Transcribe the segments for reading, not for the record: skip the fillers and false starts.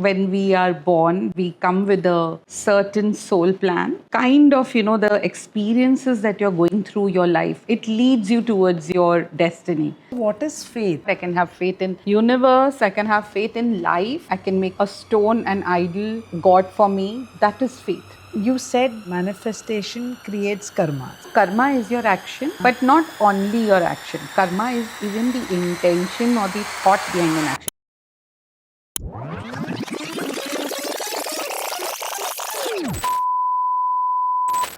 when we are born, we come with a certain soul plan. Kind of, the experiences that you're going through your life, it leads you towards your destiny. What is faith? I can have faith in universe, I can have faith in life, I can make a stone an idol, God for me. That is faith. You said manifestation creates karma. Karma is your action, but not only your action. Karma is even the intention or the thought behind an action.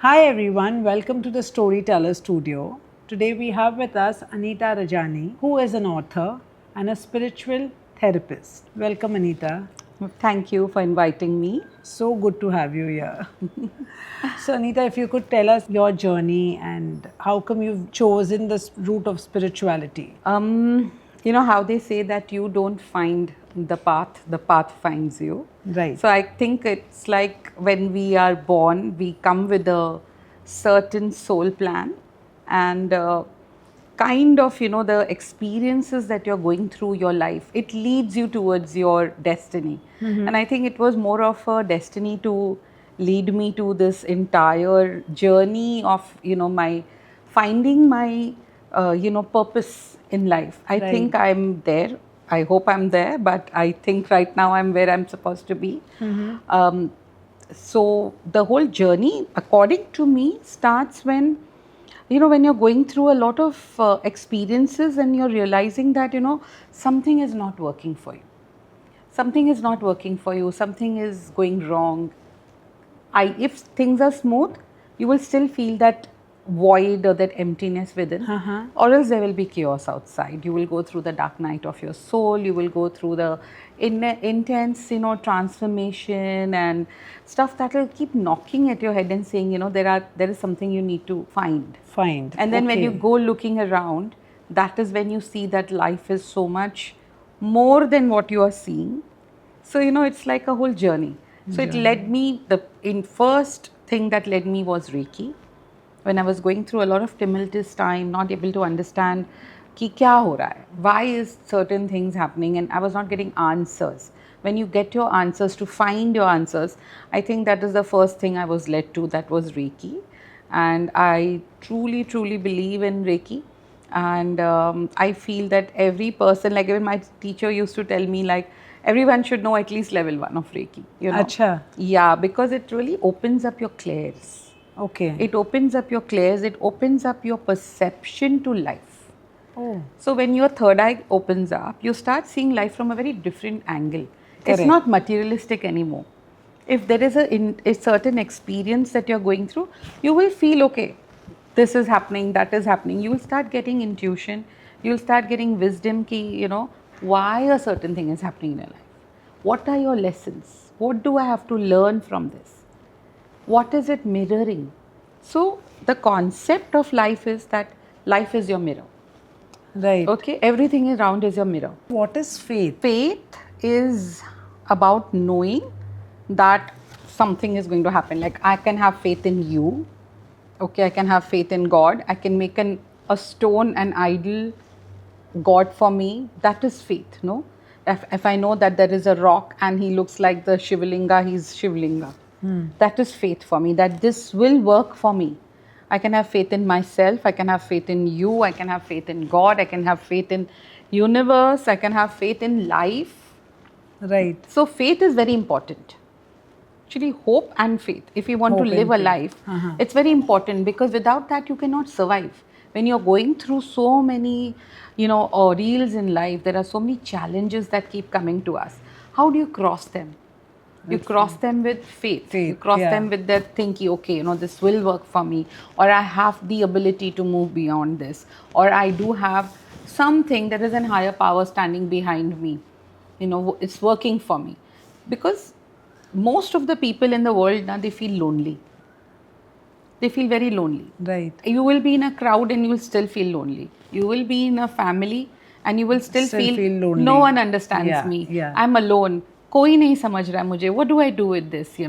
Hi everyone, welcome to the Storyteller Studio. Today we have with us Anita Rajani, who is an author and a spiritual therapist. Welcome, Anita. Thank you for inviting me. So good to have you here. So, Anita, if you could tell us your journey and how come you've chosen this route of spirituality? You know how they say that you don't find the path finds you. Right. So I think it's like when we are born, we come with a certain soul plan, and kind of, the experiences that you're going through your life, it leads you towards your destiny. And I think it was more of a destiny to lead me to this entire journey of, my finding my, purpose in life. I Right. think I'm there. I hope I'm there, but I think right now I'm where I'm supposed to be. So the whole journey, according to me, starts when, when you're going through a lot of experiences and you're realizing that, something is not working for you. Something is not working for you. Something is going wrong. If things are smooth, you will still feel that void or that emptiness within, or else there will be chaos outside. You will go through the dark night of your soul. You will go through the intense, transformation and stuff that will keep knocking at your head and saying, there is something you need to find. And then when you go looking around, that is when you see that life is so much more than what you are seeing. So, it's like a whole journey. So it led me, first thing that led me was Reiki. When I was going through a lot of tumultuous time, not able to understand ki kya ho raha hai, why is certain things happening, and I was not getting answers. When you get your answers, to find your answers, I think that is the first thing I was led to, that was Reiki. And I truly, truly believe in Reiki. And I feel that every person, like even my teacher used to tell me, like, everyone should know at least level 1 of Reiki. Acha. Yeah, because it really opens up your clairs. Okay. It opens up your clairs, it opens up your perception to life. Oh. So when your third eye opens up, you start seeing life from a very different angle. It's Correct. not materialistic anymore. If there is a certain experience that you're going through, you will feel, okay, this is happening, that is happening. You will start getting intuition, you'll start getting wisdom ki, why a certain thing is happening in your life. What are your lessons? What do I have to learn from this? What is it mirroring? So the concept of life is that life is your mirror. Right. Okay, everything around is your mirror. What is faith? Faith is about knowing that something is going to happen. Like, I can have faith in you. Okay, I can have faith in God. I can make a stone an idol, God for me. That is faith, no? If I know that there is a rock and he looks like the Shivlinga, he's Shivlinga. That is faith for me, that this will work for me. I can have faith in myself, I can have faith in you, I can have faith in God, I can have faith in universe, I can have faith in life. Right. So faith is very important. Actually, hope and faith, if you want Hope to and live a faith. life, it's very important, because without that you cannot survive. When you're going through so many, ordeals in life, there are so many challenges that keep coming to us. How do you cross them? You cross them with faith. You cross them with that thinking, okay, this will work for me, or I have the ability to move beyond this, or I do have something, that is an higher power standing behind me. It's working for me. Because most of the people in the world now, they feel lonely. They feel very lonely. Right. You will be in a crowd and you will still feel lonely. You will be in a family and you will still feel lonely. no one understands Yeah, me. yeah. I'm alone. Koi nahi samajh raha mujhe. What do I do with this,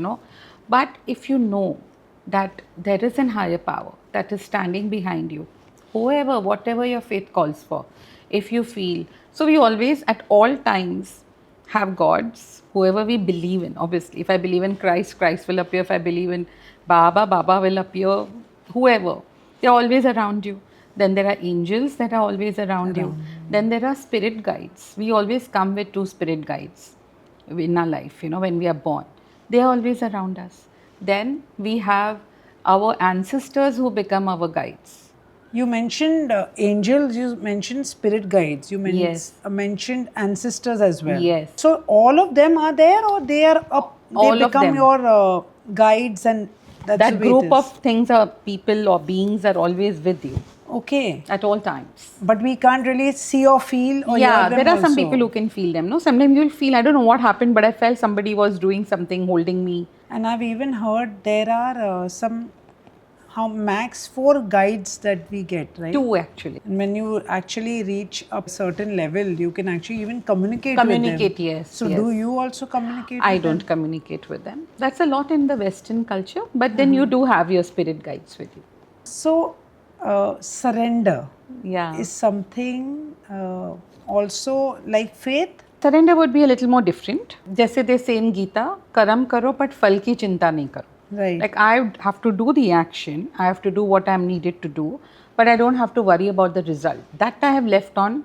But if you know that there is an higher power that is standing behind you, whoever, whatever your faith calls for, if you feel, so we always at all times have gods, whoever we believe in. Obviously, if I believe in Christ, Christ will appear. If I believe in Baba, Baba will appear. Whoever, they're always around you. Then there are angels that are always around you. Then there are spirit guides. We always come with two spirit guides in our life, when we are born. They are always around us. Then we have our ancestors who become our guides. You mentioned angels, you mentioned spirit guides, you Yes. mentioned ancestors as well. Yes. So all of them are there, or they are up, they All of become them. your guides, and that's the That way it group is. of things or people or beings are always with you Okay. at all times. But we can't really see or feel or Yeah, hear them there are some also. people who can feel them. No, sometimes you'll feel, I don't know what happened, but I felt somebody was doing something, holding me. And I've even heard there are some, how max 4 guides that we get, right? Two actually. And when you actually reach a certain level, you can actually even communicate Communicate, with them. yes. So yes. do you also communicate I with them? don't communicate with them. That's a lot in the Western culture, but then you do have your spirit guides with you. So, surrender Yeah. is something also like faith. Surrender would be a little more different. जैसे they say in Gita, कर्म करो but फल की चिंता नहीं करो. Right. Like I have to do the action, I have to do what I'm needed to do, but I don't have to worry about the result. That I have left on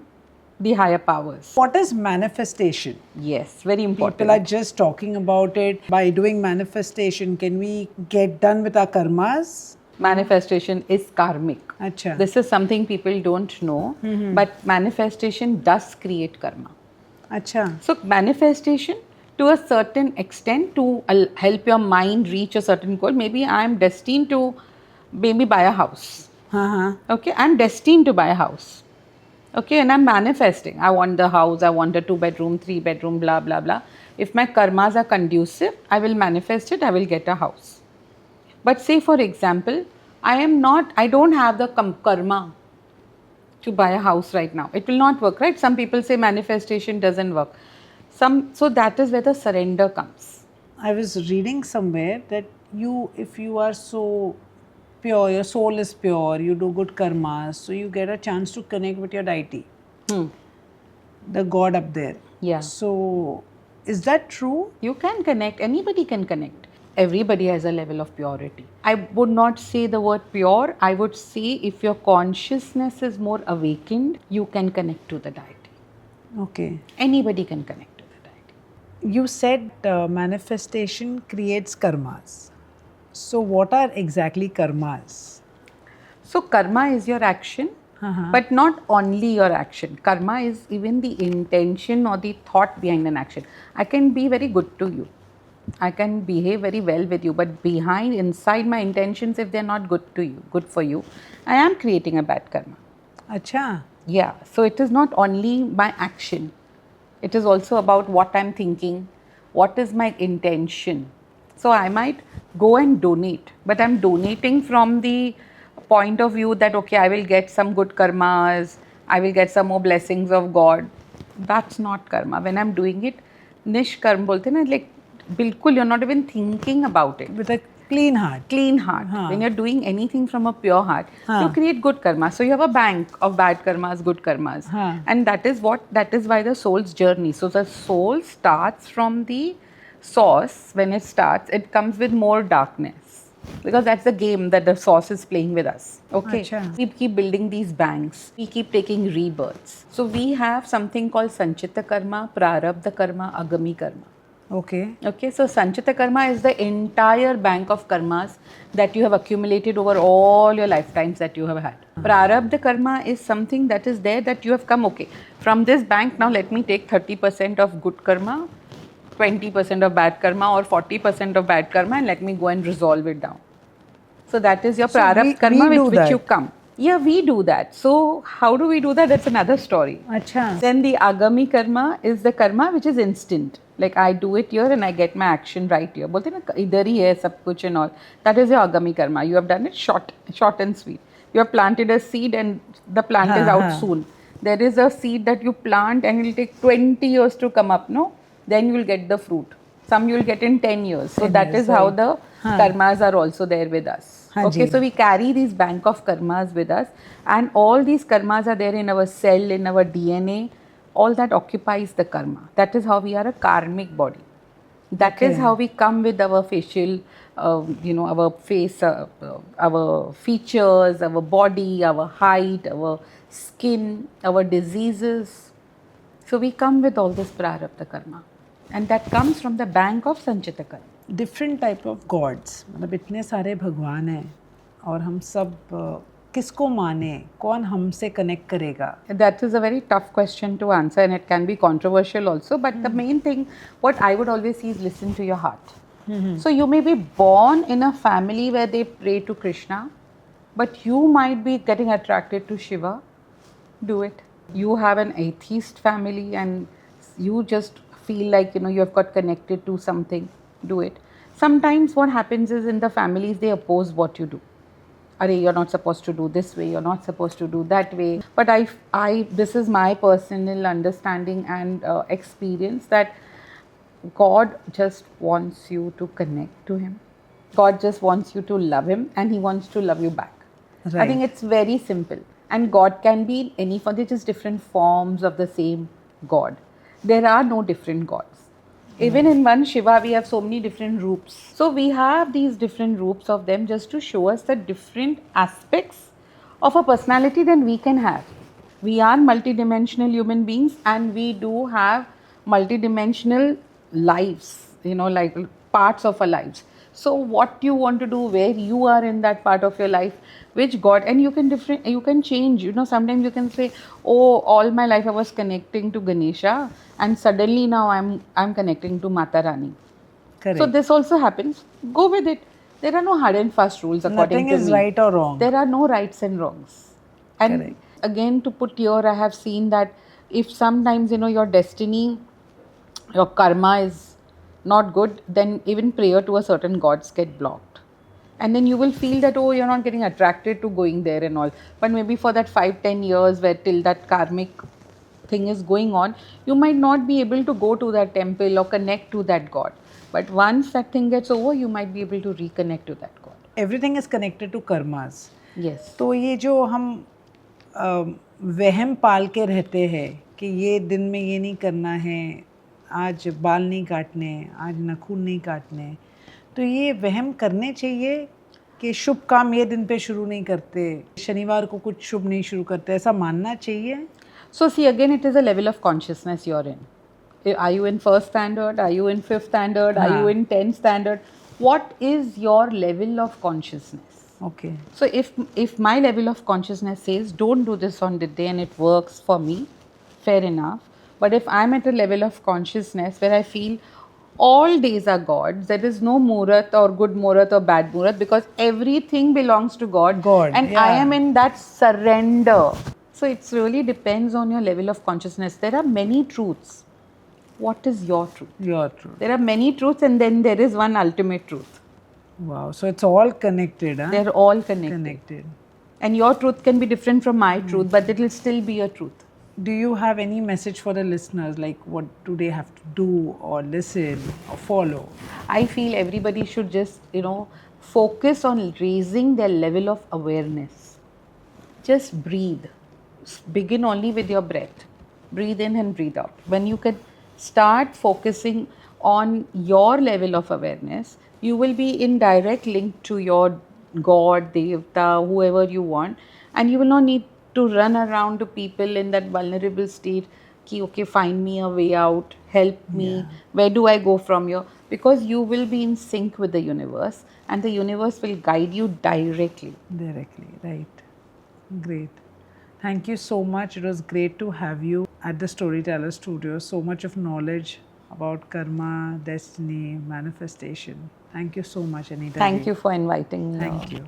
the higher powers. What is manifestation? Yes, very important. People are just talking about it. By doing manifestation, can we get done with our karmas? Manifestation is karmic. Acha. This is something people don't know, but manifestation does create karma. Acha. So manifestation to a certain extent to help your mind reach a certain goal. Maybe I am destined to maybe buy a house. Uh-huh. Okay, I'm destined to buy a house. Okay, and I'm manifesting. I want the house, I want a 2-bedroom, 3-bedroom, blah, blah, blah. If my karmas are conducive, I will manifest it, I will get a house. But say for example, I don't have the karma to buy a house right now. It will not work, right? Some people say manifestation doesn't work. So that is where the surrender comes. I was reading somewhere that if you are so pure, your soul is pure, you do good karmas, so you get a chance to connect with your deity, the God up there. Yeah. So, is that true? You can connect, anybody can connect. Everybody has a level of purity. I would not say the word pure, I would say if your consciousness is more awakened, you can connect to the deity. Okay. Anybody can connect to the deity. You said manifestation creates karmas. So, what are exactly karmas? So karma is your action, but not only your action. Karma is even the intention or the thought behind an action. I can be very good to you. I can behave very well with you, but inside my intentions, if they're not good to you, good for you, I am creating a bad karma. Acha. Yeah, so it is not only my action, it is also about what I'm thinking, what is my intention. So I might go and donate, but I'm donating from the point of view that, okay, I will get some good karmas, I will get some more blessings of God. That's not karma. When I'm doing it, nishkarm bolte na, like, bilkul, you're not even thinking about it. With a clean heart. Clean heart. When you're doing anything from a pure heart, you create good karma. So you have a bank of bad karmas, good karmas. And that is why the soul's journey. So the soul starts from the source. When it starts, it comes with more darkness. Because that's the game that the source is playing with us. Okay. Achha. We keep building these banks. We keep taking rebirths. So we have something called Sanchita karma, Prarabdha karma, Agami karma. Okay. Okay, so Sanchita karma is the entire bank of karmas that you have accumulated over all your lifetimes that you have had. Prarabdha karma is something that is there that you have come, okay, from this bank now let me take 30% of good karma, 20% of bad karma or 40% of bad karma and let me go and resolve it down. So that is your So Prarabdha karma we do with which you that. come. Yeah, we do that. So how do we do that? That's another story. Acha. Then the Agami karma is the karma which is instant. Like I do it here and I get my action right here. बोलते ना इधर ही है सब कुछ and all. That is your Agami karma. You have done it short and sweet. You have planted a seed and the plant is out soon. There is a seed that you plant and it will take 20 years to come up, no? Then you will get the fruit. Some you will get in 10 years. So that is how the karmas are also there with us. Okay, so we carry these bank of karmas with us and all these karmas are there in our cell, in our DNA all that occupies the karma. That is how we are a karmic body. That is Okay. how we come with our facial, our face, our features, our body, our height, our skin, our diseases. So we come with all this prarabdha karma. And that comes from the bank of sanchita karma. Different type of gods, मतलब इतने सारे भगवान हैं और हम सब किसको माने, कौन हमसे कनेक्ट करेगा? That is a very tough question to answer, and it can be controversial also. But the main thing, what I would always see is listen to your heart. So you may be born in a family where they pray to Krishna, but you might be getting attracted to Shiva. Do it. You have an atheist family and you just feel like you have got connected to something. Do it. Sometimes what happens is in the families they oppose what you do. Arey, you're not supposed to do this way, you're not supposed to do that way. But this is my personal understanding and experience that God just wants you to connect to Him. God just wants you to love Him and He wants to love you back. I Right. think it's very simple. And God can be in any form, they're just different forms of the same God. There are no different gods. Even in one Shiva, we have so many different roops. So we have these different roops of them just to show us the different aspects of a personality that we can have. We are multidimensional human beings and we do have multidimensional lives, like parts of our lives. So what you want to do, where you are in that part of your life, which God, and you can change. Sometimes you can say, oh, all my life I was connecting to Ganesha and suddenly now I'm connecting to Mata Rani. Correct. So this also happens. Go with it. There are no hard and fast rules according Nothing to is me. right or wrong. There are no rights and wrongs. And Correct. again, to put here, I have seen that if sometimes your destiny, your karma is not good, then even prayer to a certain gods get blocked. And then you will feel that, oh, you're not getting attracted to going there and all. But maybe for that 5-10 years where till that karmic thing is going on, you might not be able to go to that temple or connect to that god. But once that thing gets over, you might be able to reconnect to that god. Everything is connected to karmas. Yes. तो ये जो हम वहम पाल के रहते हैं कि ये दिन में ये नहीं करना है, आज बाल नहीं काटने, आज नाखून नहीं काटने, तो ये वहम करने चाहिए कि शुभ काम ये दिन पे शुरू नहीं करते, शनिवार को कुछ शुभ नहीं शुरू करते, ऐसा मानना चाहिए? So see, again, it is a level of consciousness you're in. Are you in 1st standard? Are you in 5th standard? Are you in 10th standard? What is your level of consciousness? Okay. So if my level of consciousness says don't do this on the day and it works for me, fair enough. But if I'm at a level of consciousness where I feel all days are God's, there is no Murat or good Murat or bad Murat because everything belongs to God. God, And I yeah. am in that surrender. So it really depends on your level of consciousness. There are many truths. What is your truth? Your truth. There are many truths and then there is one ultimate truth. Wow. So it's all connected, huh? They're all connected. Connected. And your truth can be different from my truth, but it will still be a truth. Do you have any message for the listeners, like what do they have to do or listen or follow? I feel everybody should just, focus on raising their level of awareness. Just breathe. Begin only with your breath. Breathe in and breathe out. When you can start focusing on your level of awareness, you will be in direct link to your God, Devta, whoever you want, and you will not need to run around to people in that vulnerable state ki, okay, find me a way out, help me, where do I go from here? Because you will be in sync with the universe and the universe will guide you directly. Directly, right. Great. Thank you so much. It was great to have you at the Storyteller Studio. So much of knowledge about karma, destiny, manifestation. Thank you so much, Anita. Thank you for inviting me. Thank you.